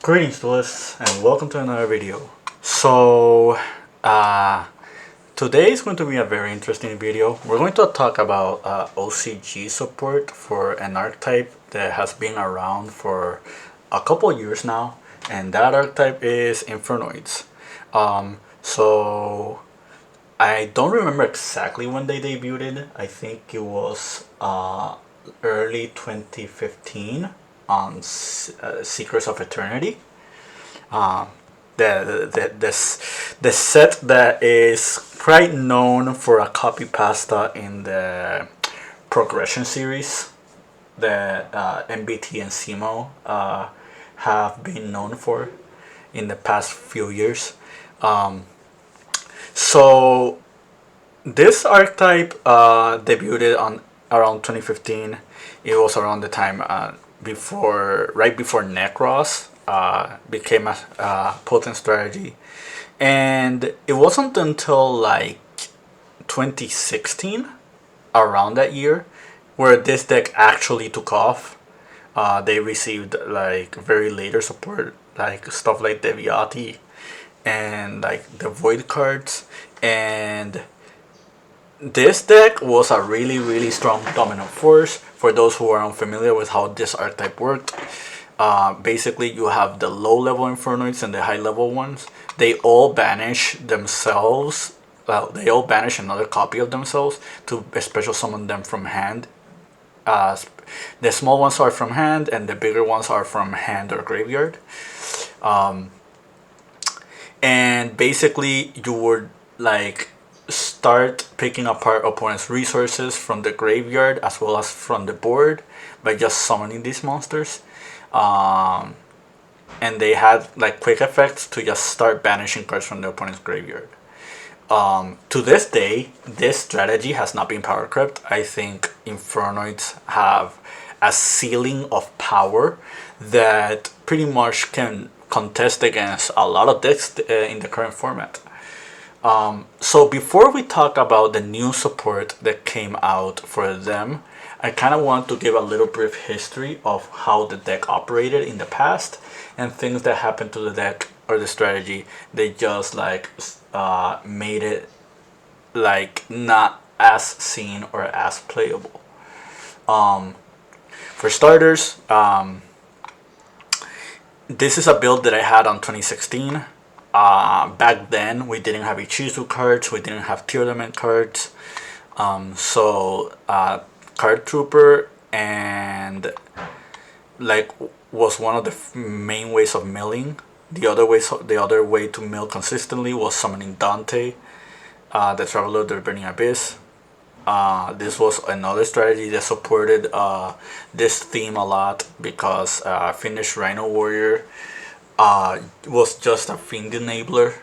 Greetings duelists and welcome to another video. So today is going to be a very interesting video. We're going to talk about OCG support for an archetype that has been around for a couple years now, and that archetype is Infernoids. So I don't remember exactly when they debuted. I think it was early 2015 on Secrets of Eternity. The set that is quite known for a copy pasta in the progression series that MBT and SEMO have been known for in the past few years. So this archetype debuted on around 2015. It was around the time right before Necros became a potent strategy, and it wasn't until like 2016, around that year, where this deck actually took off. They received like very later support, like stuff like Deviati and like the Void cards, and this deck was a really strong dominant force. For those who are unfamiliar with how this archetype worked, basically you have the low level Infernoids and the high level ones. They all banish themselves. Well, they all banish another copy of themselves to special summon them from hand. The small ones are from hand and the bigger ones are from hand or graveyard. And basically you would like start picking apart opponents' resources from the graveyard as well as from the board by just summoning these monsters. And they had like quick effects to just start banishing cards from the opponent's graveyard. To this day, this strategy has not been power crept. I think Infernoids have a ceiling of power that pretty much can contest against a lot of decks in the current format. So before we talk about the new support that came out for them, I kind of want to give a little brief history of how the deck operated in the past and things that happened to the deck or the strategy. They just like made it like not as seen or as playable. For starters, this is a build that I had on 2016. Back then we didn't have Ichizu cards, we didn't have Tear Element cards, so Card Trooper and like was one of the main ways of milling. The other way to mill consistently was summoning Dante, the Traveler of the Burning Abyss. This was another strategy that supported this theme a lot because Finnish Rhino Warrior was just a fiend enabler.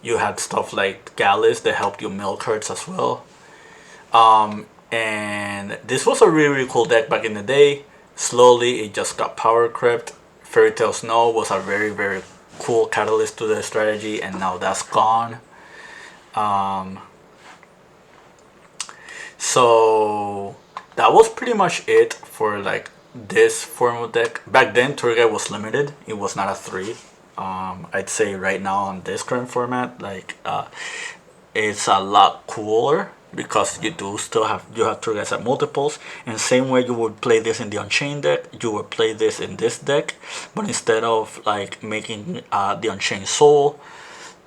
You had stuff like Gallus that helped you mill cards as well. And this was a really cool deck back in the day. Slowly it just got power crept. Fairy Tail Snow was a very cool catalyst to the strategy, and now that's gone. So that was pretty much it for like this form of deck. Back then Turgai was limited, it was not a 3. I'd say right now on this current format, like it's a lot cooler because you have Turgais at multiples, and same way you would play this in the Unchained deck, you would play this in this deck, but instead of like making the Unchained Soul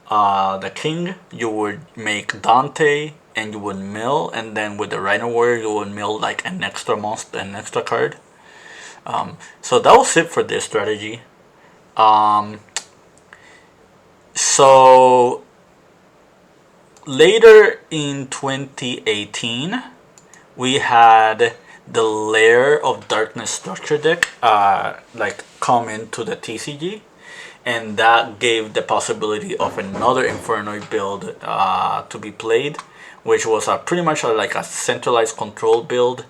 the king, you would make Dante and you would mill, and then with the Rhino Warrior you would mill like an extra monster, an extra card. So that was it for this strategy. So later in 2018 we had the Lair of Darkness structure deck like come into the TCG, and that gave the possibility of another Infernoid build to be played, which was pretty much like a centralized control build,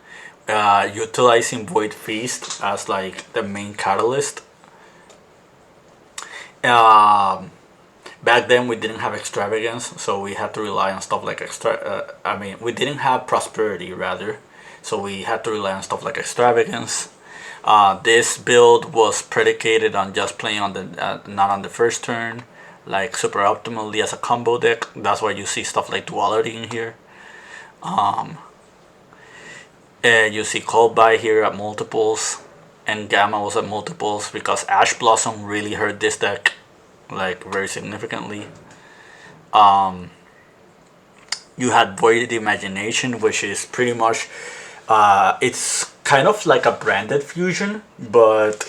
utilizing Void Feast as like the main catalyst. Back then we didn't have Extravagance, so we had to rely on stuff like we didn't have Prosperity rather, so we had to rely on stuff like Extravagance. This build was predicated on just playing on the not on the first turn, like super optimally as a combo deck. That's why you see stuff like duality in here. And you see Cold By here at multiples, and Gamma was at multiples because Ash Blossom really hurt this deck, like very significantly. You had Voided Imagination, which is pretty much it's kind of like a branded fusion, but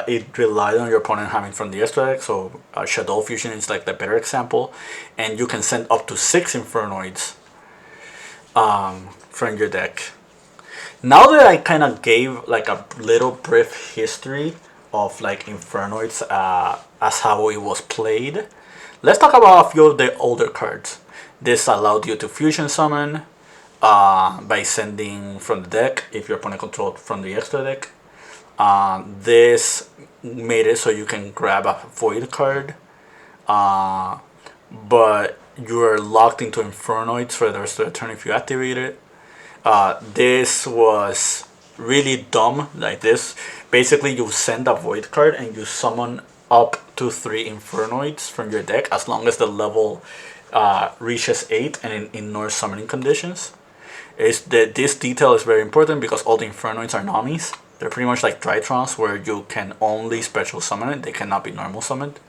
it relied on your opponent having from the extra deck. So Shadow Fusion is like the better example, and you can send up to 6 Infernoids from your deck. Now that I kind of gave like a little brief history of like Infernoids as how it was played, let's talk about a few of the older cards. This allowed you to fusion summon by sending from the deck if your opponent controlled from the extra deck. This made it so you can grab a void card, but you are locked into Infernoids for the rest of the turn if you activate it. This was really dumb. Like this, basically you send a void card and you summon up to 3 Infernoids from your deck as long as the level reaches 8 and ignores summoning conditions. This detail is very important because all the Infernoids are Namis. They're pretty much like Drytrons where you can only special summon it. They cannot be normal summoned.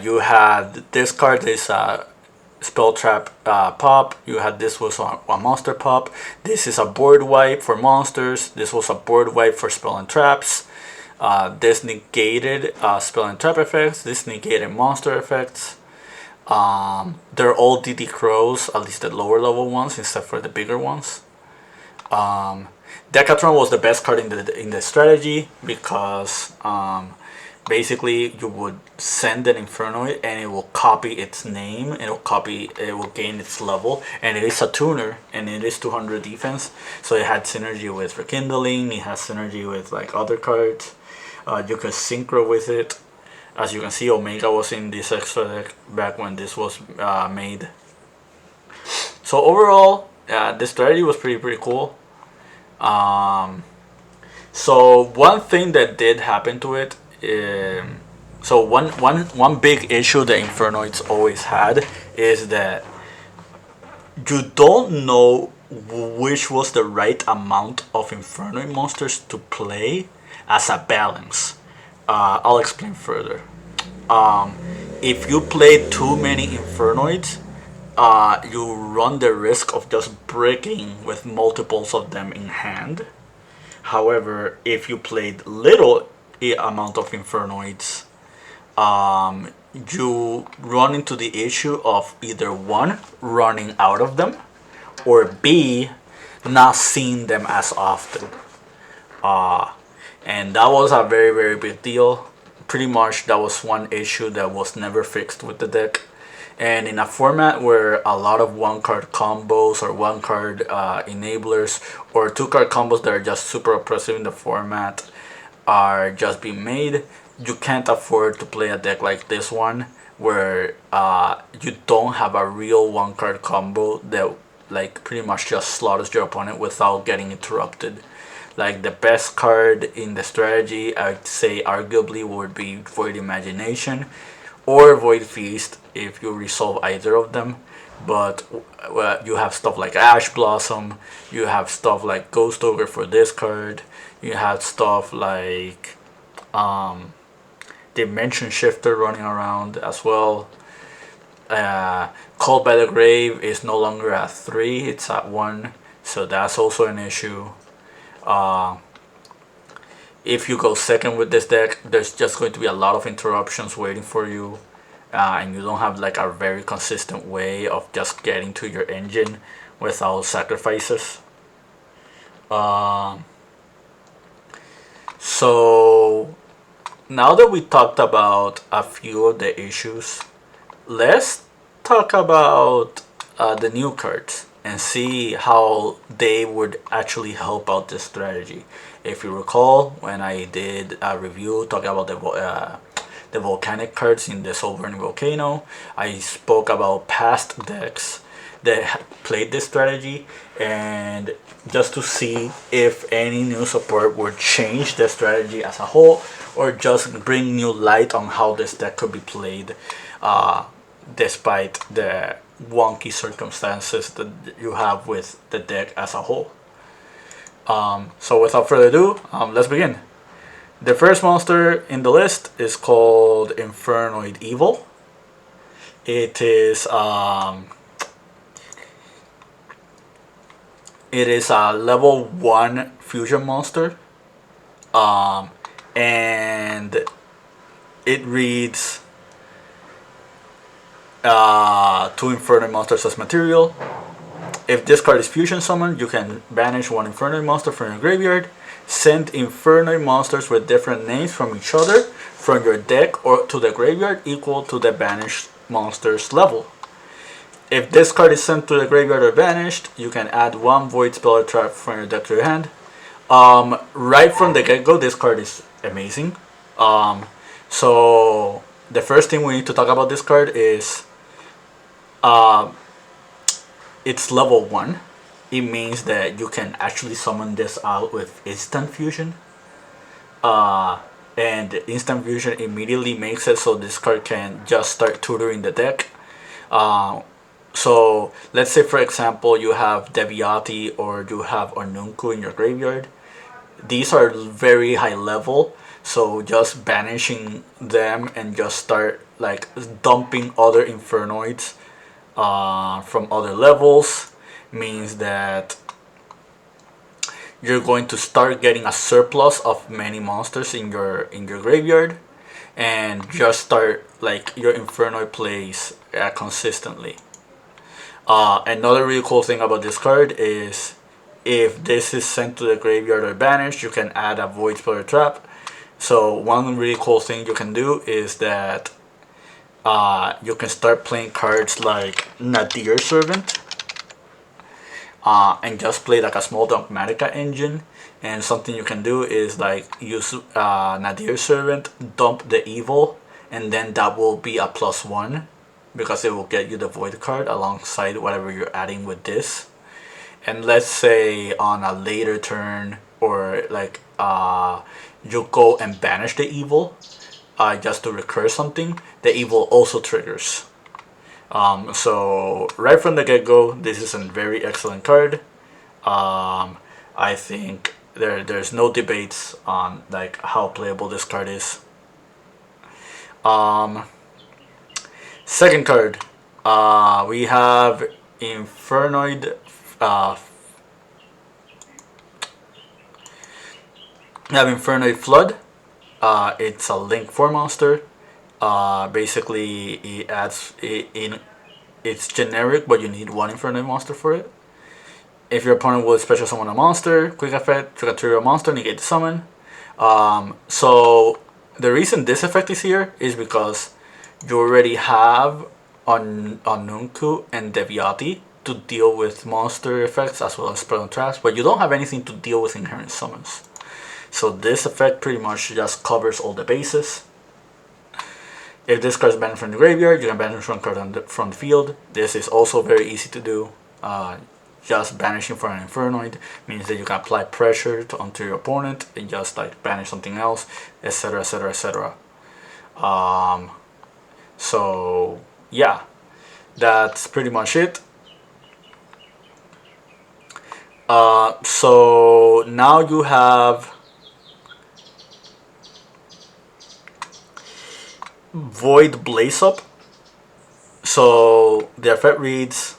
You had this card, this Spell Trap pop. You had this was a monster pop. This is a board wipe for monsters. This was a board wipe for spell and traps. This negated spell and trap effects. This negated monster effects. They're all DD Crows, at least the lower level ones, except for the bigger ones. Decathlon was the best card in the strategy because basically you would send an Infernoid and it will copy its name, it will gain its level, and it is a tuner and it is 200 defense, so it had synergy with Rekindling, it has synergy with like other cards. You could synchro with it. As you can see, Omega was in this extra deck back when this was made. So overall, this strategy was pretty cool. So one thing that did happen to it, so one big issue that Infernoids always had is that you don't know which was the right amount of Infernoid monsters to play as a balance. I'll explain further. If you play too many Infernoids, you run the risk of just breaking with multiples of them in hand. However, if you played little amount of Infernoids, you run into the issue of either 1, running out of them, or B, not seeing them as often. And that was a very big deal. Pretty much that was one issue that was never fixed with the deck. And in a format where a lot of 1-card combos or 1-card enablers or 2-card combos that are just super oppressive in the format are just being made, you can't afford to play a deck like this one where you don't have a real 1-card combo that like pretty much just slaughters your opponent without getting interrupted. Like the best card in the strategy, I'd say arguably would be Void Imagination or Void Feast if you resolve either of them. But you have stuff like Ash Blossom, you have stuff like Ghost Ogre for this card, you have stuff like Dimension Shifter running around as well. Called by the Grave is no longer at 3, it's at 1, so that's also an issue. If you go second with this deck, there's just going to be a lot of interruptions waiting for you, and you don't have like a very consistent way of just getting to your engine without sacrifices. So now that we talked about a few of the issues, let's talk about the new cards and see how they would actually help out this strategy. If you recall, when I did a review talking about the volcanic cards in the Sovereign Volcano, I spoke about past decks that played this strategy, and just to see if any new support would change the strategy as a whole, or just bring new light on how this deck could be played, despite the wonky circumstances that you have with the deck as a whole. So without further ado, let's begin. The first monster in the list is called Infernoid Evil. It is a level 1 fusion monster, and it reads 2 Infernoid monsters as material. If this card is fusion summoned, you can banish 1 Infernoid monster from your graveyard. Send Infernoid monsters with different names from each other from your deck or to the graveyard equal to the banished monster's level. If this card is sent to the graveyard or banished, you can add 1 void spell or trap from your deck to your hand. Right from the get-go, this card is amazing. So the first thing we need to talk about this card is it's level 1. It means that you can actually summon this out with instant fusion. And instant fusion immediately makes it so this card can just start tutoring the deck. So let's say, for example, you have Deviati or you have Onunku in your graveyard. These are very high level, so just banishing them and just start like dumping other Infernoids from other levels means that you're going to start getting a surplus of many monsters in your graveyard, and just start like your Infernoid plays consistently. Another really cool thing about this card is if this is sent to the graveyard or banished, you can add a void spell or trap. So one really cool thing you can do is that you can start playing cards like Nadir Servant, and just play like a small Dogmatica engine. And something you can do is like use Nadir Servant, dump the evil, and then that will be a +1 because it will get you the void card alongside whatever you're adding with this. And let's say on a later turn, or like you go and banish the evil just to recur something, the evil also triggers. So right from the get-go, this is a very excellent card. I think there's no debates on like how playable this card is. Second card, we have Infernoid. We have Infernoid Flood. It's a Link 4 monster. Basically, it adds it's generic, but you need 1 Infernoid monster for it. If your opponent will special summon a monster, quick effect, trigger a monster, negate the summon. So the reason this effect is here is because you already have Onunku and Deviati to deal with monster effects as well as spell and traps, but you don't have anything to deal with inherent summons. So this effect pretty much just covers all the bases. If this card is banned from the graveyard, you can banish one card from the field. This is also very easy to do. Just banishing for an Infernoid means that you can apply pressure onto your opponent and just like banish something else, etc, etc, etc. So yeah, that's pretty much it. So now you have Void Blaze Up. So the effect reads: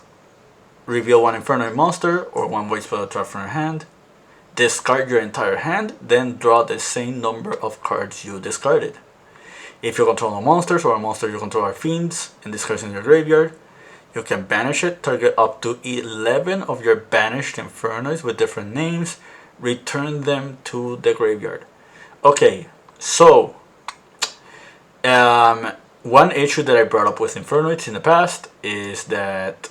reveal 1 Infernoid monster or 1 void spell trap from your hand. Discard your entire hand, then draw the same number of cards you discarded. If you control no monsters or a monster you control are fiends and this card's in your graveyard, you can banish it, target up to 11 of your banished Infernoids with different names, return them to the graveyard. Okay, so one issue that I brought up with Infernoids in the past is that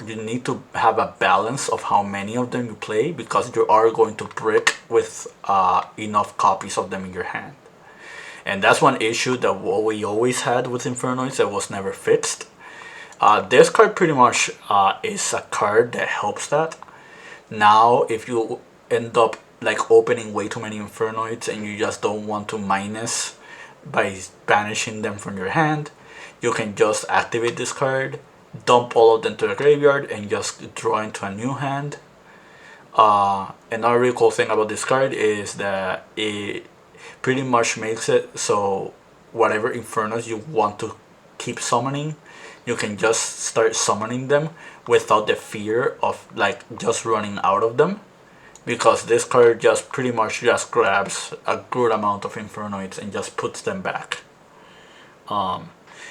you need to have a balance of how many of them you play, because you are going to brick with enough copies of them in your hand. And that's one issue that we always had with Infernoids that was never fixed. This card pretty much is a card that helps that. Now, if you end up like opening way too many Infernoids and you just don't want to minus by banishing them from your hand, you can just activate this card, dump all of them to the graveyard, and just draw into a new hand. Another really cool thing about this card is that it pretty much makes it so whatever Infernos you want to keep summoning, you can just start summoning them without the fear of like just running out of them, because this card just pretty much just grabs a good amount of Infernoids and just puts them back.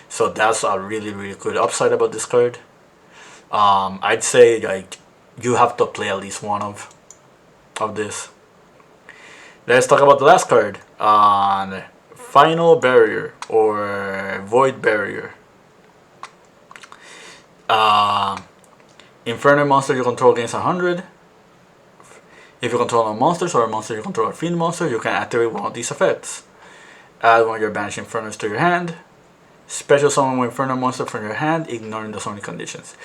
So that's a really good upside about this card. I'd say like you have to play at least one of this. Let's talk about the last card on Final Barrier or Void Barrier. Inferno monster you control gains 100. If you control no monsters or a monster you control a fiend monster, you can activate one of these effects. Add one of your banished Infernos to your hand. Special summon one Inferno monster from your hand, ignoring the summoning conditions.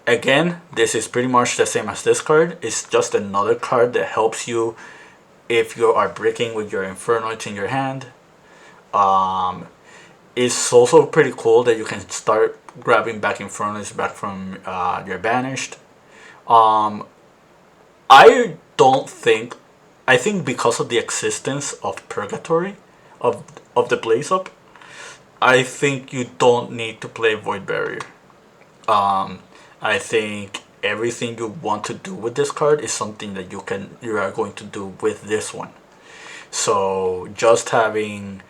Again, this is pretty much the same as this card. It's just another card that helps you if you are breaking with your Infernoids in your hand. It's also pretty cool that you can start grabbing back Infernoids back from your banished. I don't think, I think because of the existence of Purgatory, of the Blaze Up, I think you don't need to play Void Barrier. I think everything you want to do with this card is something that you are going to do with this one. So just having,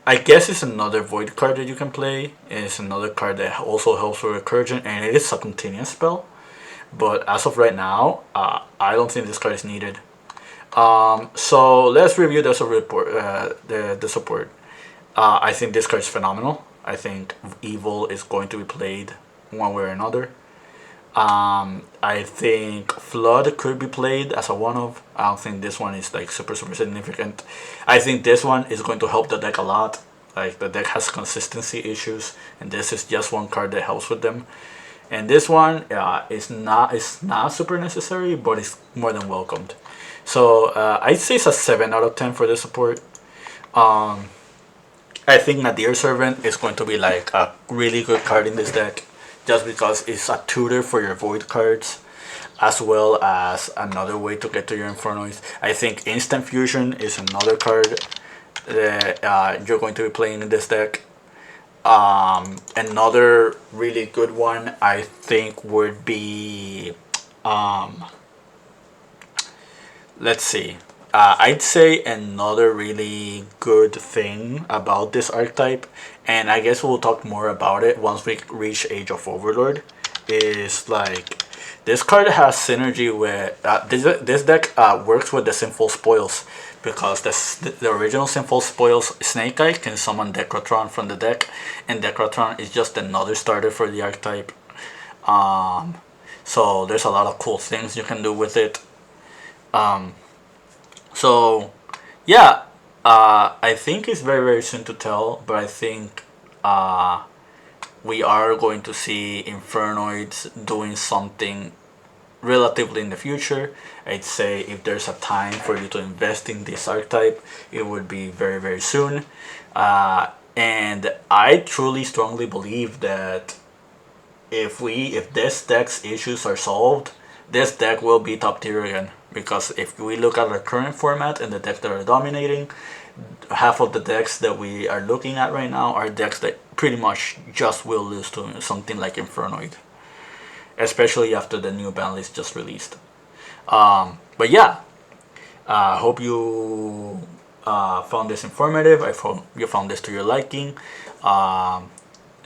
I guess it's another Void card that you can play. It's another card that also helps with Recursion, and it is a continuous spell. But as of right now, I don't think this card is needed. So let's review the support. I think this card is phenomenal. I think Evil is going to be played one way or another. I think Flood could be played as a one-of. I don't think this one is like super significant. I think this one is going to help the deck a lot. Like the deck has consistency issues, and this is just one card that helps with them. And this one is not super necessary, but it's more than welcomed. So I'd say it's a 7 out of 10 for the support. I think Nadir Servant is going to be like a really good card in this deck, just because it's a tutor for your Void cards, as well as another way to get to your Infernoids. I think Instant Fusion is another card that you're going to be playing in this deck. Another really good one I think would be, let's see, I'd say another really good thing about this archetype, and I guess we'll talk more about it once we reach Age of Overlord, is like this card has synergy with this deck works with the Sinful Spoils, because the original Sinful Spoils Snake Eye can summon Decratron from the deck, and Decratron is just another starter for the archetype. So there's a lot of cool things you can do with it. So yeah, I think it's very soon to tell, but I think we are going to see Infernoids doing something relatively in the future. I'd say if there's a time for you to invest in this archetype, it would be very soon. And I truly strongly believe that if this deck's issues are solved, this deck will be top tier again. Because if we look at the current format and the decks that are dominating, half of the decks that we are looking at right now are decks that pretty much just will lose to something like Infernoid, especially after the new ban list just released. But yeah, I hope you found this informative. I hope you found this to your liking.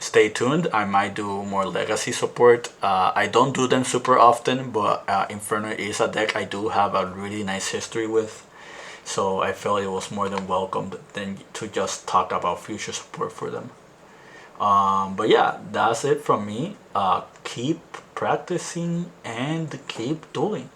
Stay tuned. I might do more legacy support. I don't do them super often, but Inferno is a deck I do have a really nice history with, so I felt it was more than welcomed than to just talk about future support for them. But yeah, that's it from me. Keep practicing and keep dueling.